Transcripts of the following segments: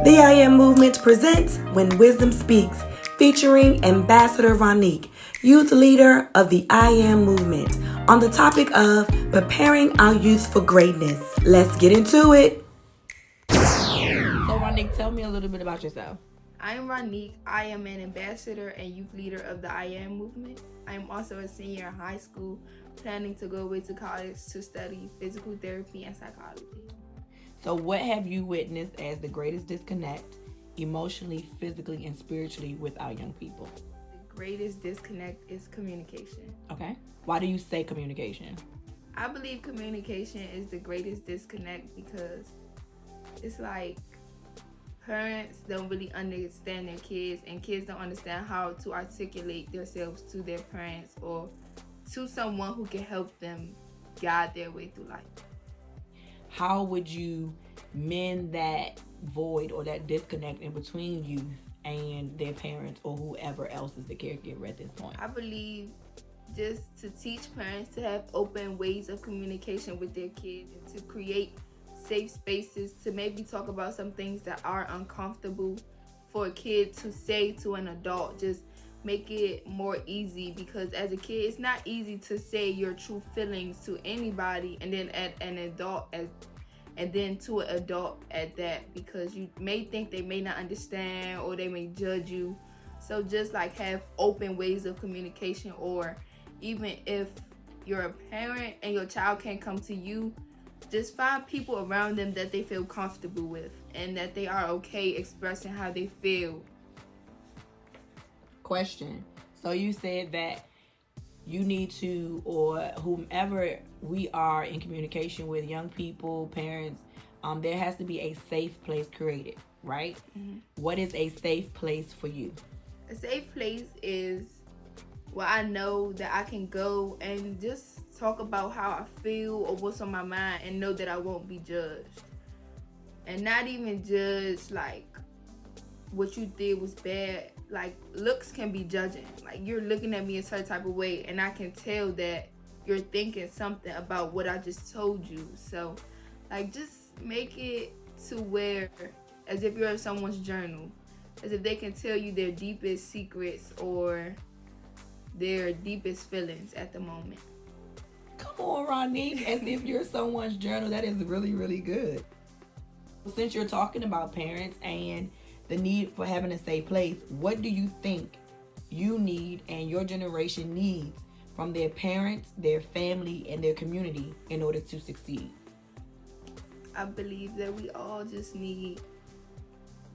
The I Am Movement presents When Wisdom Speaks, featuring Ambassador RONIQUE, youth leader of the I Am Movement, on the topic of preparing our youth for greatness. Let's get into it. So RONIQUE, tell me a little bit about yourself. I'm RONIQUE. I am an ambassador and youth leader of the I Am Movement. I am also a senior in high school, planning to go away to college to study physical therapy and psychology. So what have you witnessed as the greatest disconnect, emotionally, physically, and spiritually with our young people? The greatest disconnect is communication. Okay. Why do you say communication? I believe communication is the greatest disconnect because it's like parents don't really understand their kids, and kids don't understand how to articulate themselves to their parents or to someone who can help them guide their way through life. How would you mend that void or that disconnect in between youth and their parents or whoever else is the caregiver at this point? I believe just to teach parents to have open ways of communication with their kids, to create safe spaces to maybe talk about some things that are uncomfortable for a kid to say to an adult. Just make it more easy, because as a kid it's not easy to say your true feelings to anybody, and then at an adult and then to an adult at that, because you may think they may not understand or they may judge you. So just like have open ways of communication, or even if you're a parent and your child can't come to you, just find people around them that they feel comfortable with and that they are okay expressing how they feel. Question. So you said that you need to, or whomever we are in communication with, young people, parents, there has to be a safe place created, right? Mm-hmm. What is a safe place for you? A safe place is where I know that I can go and just talk about how I feel or what's on my mind, and know that I won't be judged. And not even judged like what you did was bad. Like, looks can be judging. Like, you're looking at me a certain type of way and I can tell that you're thinking something about what I just told you. So like, just make it to where as if you're in someone's journal, as if they can tell you their deepest secrets or their deepest feelings at the moment. Come on, RONIQUE, as if you're someone's journal. That is really, really good. Since you're talking about parents and the need for having a safe place, what do you think you need and your generation needs from their parents, their family, and their community in order to succeed? I believe that we all just need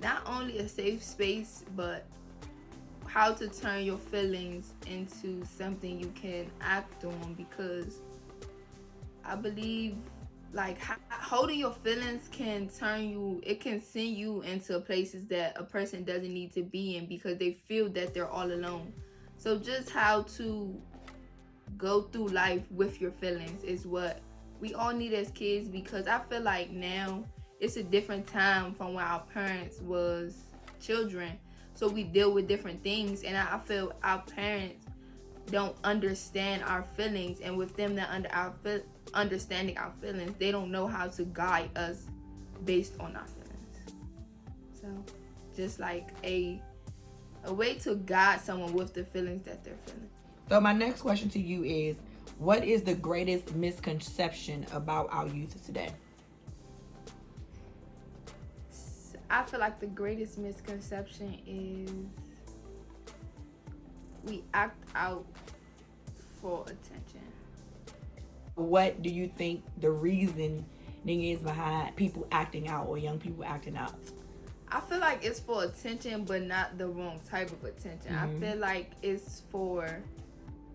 not only a safe space, but how to turn your feelings into something you can act on, because I believe like holding your feelings can turn you, it can send you into places that a person doesn't need to be in, because they feel that they're all alone. So just how to go through life with your feelings is what we all need as kids, because I feel like now it's a different time from when our parents was children. So we deal with different things, and I feel our parents don't understand our feelings, and with them not understanding our feelings, they don't know how to guide us based on our feelings. So just like a way to guide someone with the feelings that they're feeling. So my next question to you is, what is the greatest misconception about our youth today? I feel like the greatest misconception is we act out for attention. What do you think the reasoning is behind people acting out or young people acting out? I feel like it's for attention, but not the wrong type of attention. Mm-hmm. I feel like it's for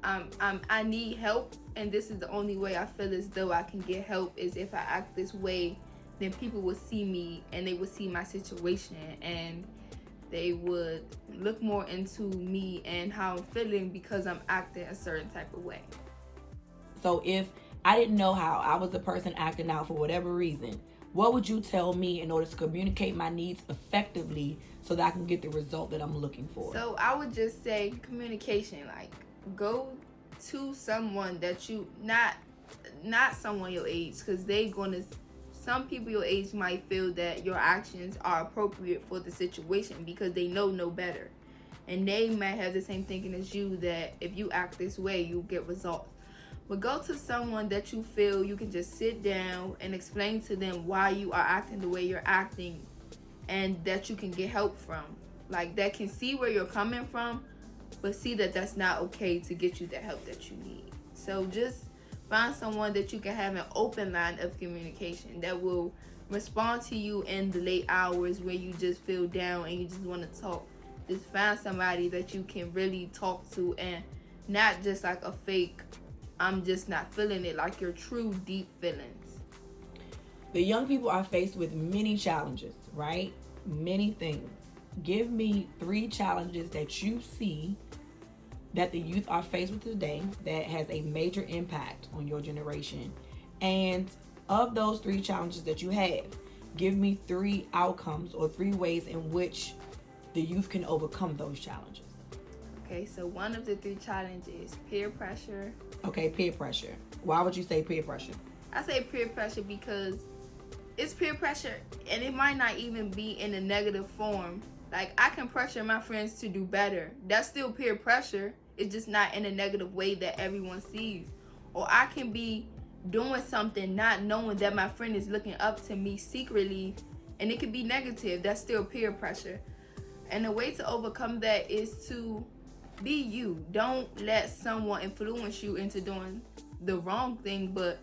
I need help, and this is the only way I feel as though I can get help is if I act this way. Then people will see me and they would see my situation, and they would look more into me and how I'm feeling because I'm acting a certain type of way. So if I didn't know how I was a person acting out for whatever reason, what would you tell me in order to communicate my needs effectively so that I can get the result that I'm looking for? So I would just say communication, like go to someone that you, not someone your age, because they gonna some people your age might feel that your actions are appropriate for the situation because they know no better. And they might have the same thinking as you, that if you act this way, you'll get results. But go to someone that you feel you can just sit down and explain to them why you are acting the way you're acting, and that you can get help from. Like, that can see where you're coming from, but see that that's not okay to get you the help that you need. So just find someone that you can have an open line of communication that will respond to you in the late hours where you just feel down and you just want to talk. Just find somebody that you can really talk to, and not just like a fake, I'm just not feeling it, like your true deep feelings. The young people are faced with many challenges, right? Many things. Give me 3 challenges that you see that the youth are faced with today that has a major impact on your generation. And of those 3 challenges that you have, give me 3 outcomes or 3 ways in which the youth can overcome those challenges. Okay, so one of the 3 challenges is peer pressure. Okay, peer pressure. Why would you say peer pressure? I say peer pressure because it's peer pressure, and it might not even be in a negative form. Like, I can pressure my friends to do better. That's still peer pressure. It's just not in a negative way that everyone sees. Or I can be doing something not knowing that my friend is looking up to me secretly, and it could be negative. That's still peer pressure. And the way to overcome that is to be you. Don't let someone influence you into doing the wrong thing, but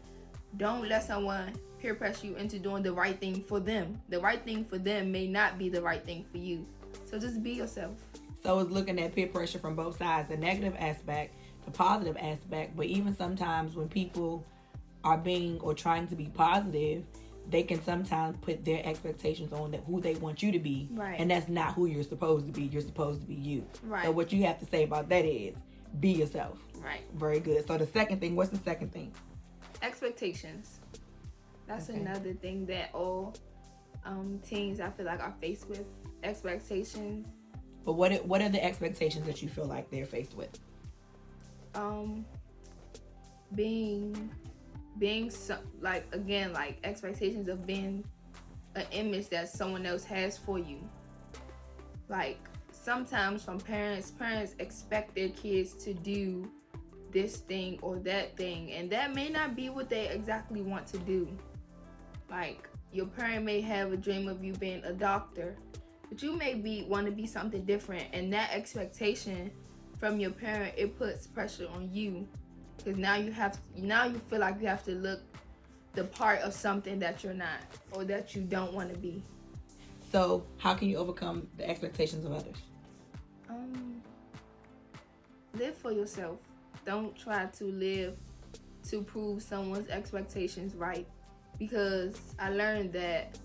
don't let someone peer pressure you into doing the right thing for them. The right thing for them may not be the right thing for you. So just be yourself. So it's looking at peer pressure from both sides, the negative aspect, the positive aspect. But even sometimes when people are being or trying to be positive, they can sometimes put their expectations on who they want you to be. Right. And that's not who you're supposed to be. You're supposed to be you. Right. So what you have to say about that is be yourself. Right. Very good. So the second thing, what's the second thing? Expectations. That's Okay. another thing that all teens, I feel like, are faced with. Expectations. But what are the expectations that you feel like they're faced with? Being so, like, again, like expectations of being an image that someone else has for you. Like, sometimes from parents expect their kids to do this thing or that thing, and that may not be what they exactly want to do. Like, your parent may have a dream of you being a doctor, but you may want to be something different, and that expectation from your parent, it puts pressure on you, because now you feel like you have to look the part of something that you're not, or that you don't want to be. So how can you overcome the expectations of others? Live for yourself. Don't try to live to prove someone's expectations right, because I learned that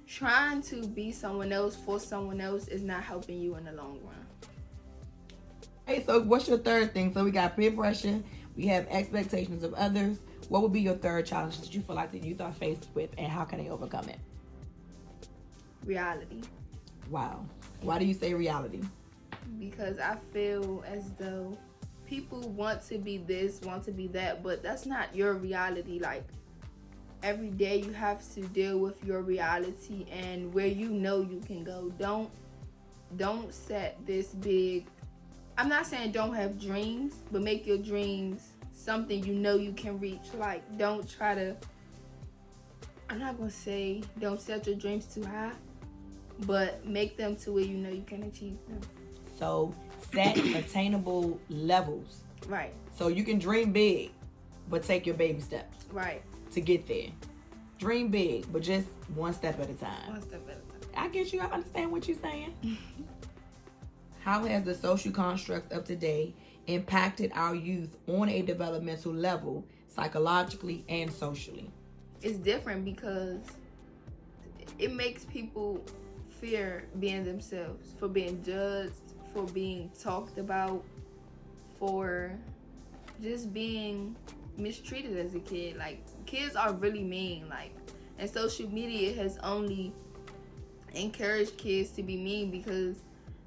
trying to be someone else for someone else is not helping you in the long run. Hey, so what's your third thing? So we got peer pressure, we have expectations of others. What would be your third challenge that you feel like the youth are faced with, and how can they overcome it? Reality. Wow. Why do you say reality? Because I feel as though people want to be this, want to be that, but that's not your reality. Like, every day you have to deal with your reality and where you know you can go. Don't set this big, I'm not saying don't have dreams, but make your dreams something you know you can reach. Like, don't try to, I'm not gonna say don't set your dreams too high, but make them to where you know you can achieve them. So set attainable levels. Right. So you can dream big, but take your baby steps Right. to get there. Dream big, but just one step at a time. One step at a time. I get you. I understand what you're saying. How has the social construct of today impacted our youth on a developmental level, psychologically and socially? It's different because it makes people fear being themselves, for being judged, for being talked about, for just being mistreated as a kid. Like, kids are really mean, like, and social media has only encouraged kids to be mean because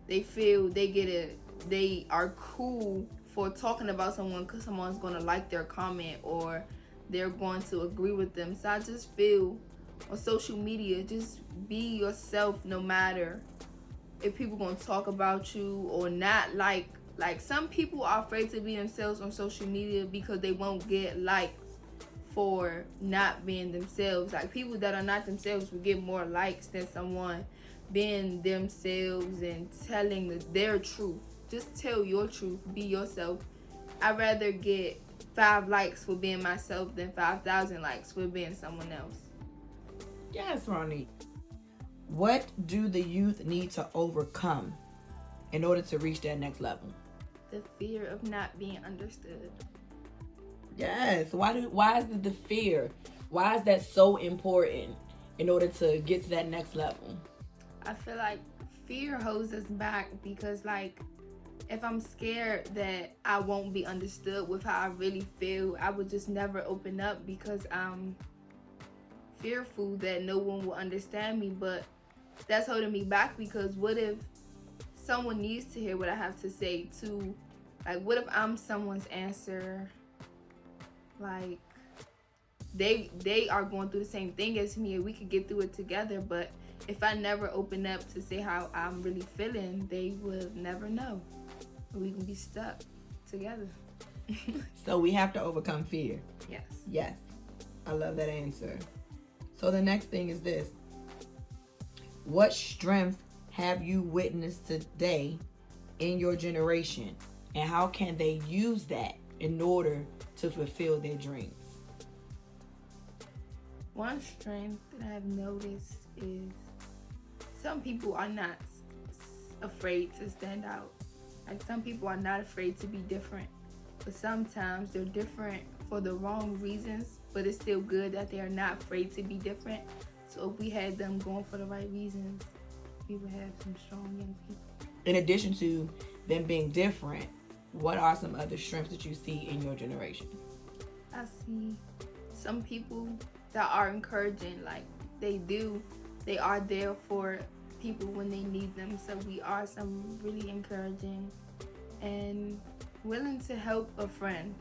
they feel they are cool for talking about someone because someone's gonna like their comment, or they're going to agree with them. So I just feel on social media, just be yourself, no matter if people gonna talk about you or not. Like some people are afraid to be themselves on social media because they won't get likes for not being themselves. Like people that are not themselves will get more likes than someone being themselves and telling their truth. Just tell your truth, be yourself. I'd rather get 5 likes for being myself than 5,000 likes for being someone else. Yes, Ronique. What do the youth need to overcome in order to reach that next level? The fear of not being understood. Yes. Why is it the fear? Why is that so important in order to get to that next level? I feel like fear holds us back because, like, if I'm scared that I won't be understood with how I really feel, I would just never open up because I'm fearful that no one will understand me. But that's holding me back, because what if someone needs to hear what I have to say too? Like, what if I'm someone's answer? Like, they are going through the same thing as me and we could get through it together, but if I never open up to say how I'm really feeling, they will never know. We can be stuck together. So we have to overcome fear. Yes. Yes. I love that answer. So the next thing is this. What strength have you witnessed today in your generation? And how can they use that in order to fulfill their dreams? One strength that I've noticed is some people are not afraid to stand out. Like, some people are not afraid to be different. But sometimes they're different for the wrong reasons, but it's still good that they are not afraid to be different. So if we had them going for the right reasons, we would have some strong young people. In addition to them being different, what are some other strengths that you see in your generation? I see some people that are encouraging. Like, they are there for people when they need them. So we are some really encouraging and willing to help a friend.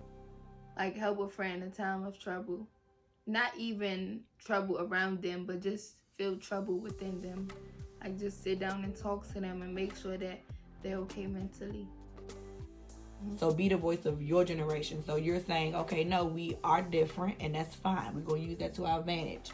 Like, help a friend in time of trouble. Not even trouble around them, but just feel trouble within them. Like, just sit down and talk to them and make sure that they're okay mentally. So be the voice of your generation. So you're saying, okay, no, we are different, and that's fine. We're going to use that to our advantage.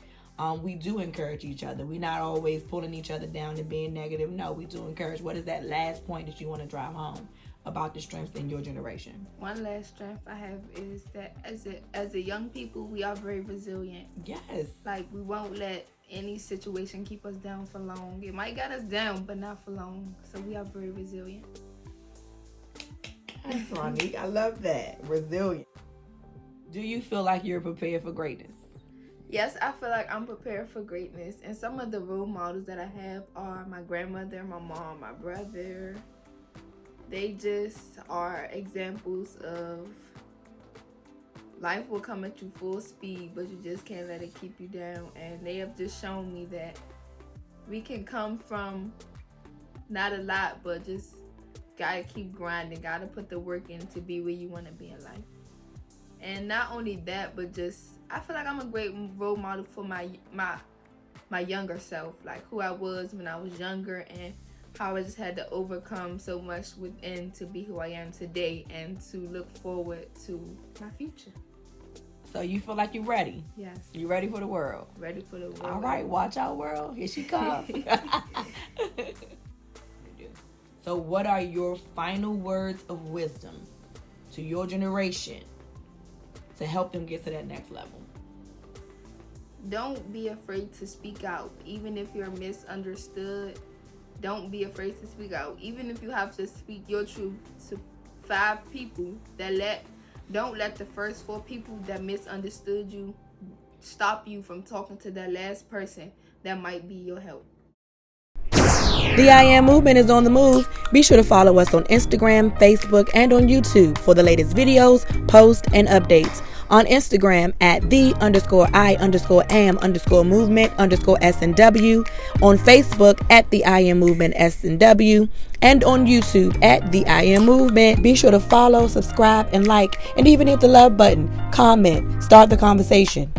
We do encourage each other. We're not always pulling each other down and being negative. No, we do encourage. What is that last point that you want to drive home about the strengths in your generation? One last strength I have is that as a young people, we are very resilient. Yes. Like, we won't let any situation keep us down for long. It might get us down, but not for long. So we are very resilient. That's Ronique. I love that. Resilient. Do you feel like you're prepared for greatness? Yes, I feel like I'm prepared for greatness. And some of the role models that I have are my grandmother, my mom, my brother. They just are examples of life will come at you full speed, but you just can't let it keep you down. And they have just shown me that we can come from not a lot, but just gotta keep grinding, gotta put the work in to be where you want to be in life. And not only that, but just I feel like I'm a great role model for my younger self, like who I was when I was younger and how I just had to overcome so much within to be who I am today and to look forward to my future. So you feel like you're ready? Yes. You ready for the world? Ready for the world. All right, watch out, world. Here she comes. So what are your final words of wisdom to your generation to help them get to that next level? Don't be afraid to speak out. Even if you're misunderstood, don't be afraid to speak out. Even if you have to speak your truth to 5 people, don't let the first 4 people that misunderstood you stop you from talking to that last person that might be your help. The I Am Movement is on the move. Be sure to follow us on Instagram, Facebook, and on YouTube for the latest videos, posts, and updates. on Instagram at the_I_am_movement_SNW, on Facebook at the I Am Movement SNW, and on YouTube at the I Am Movement. Be sure to follow, subscribe, and like, and even hit the love button. Comment. Start the conversation.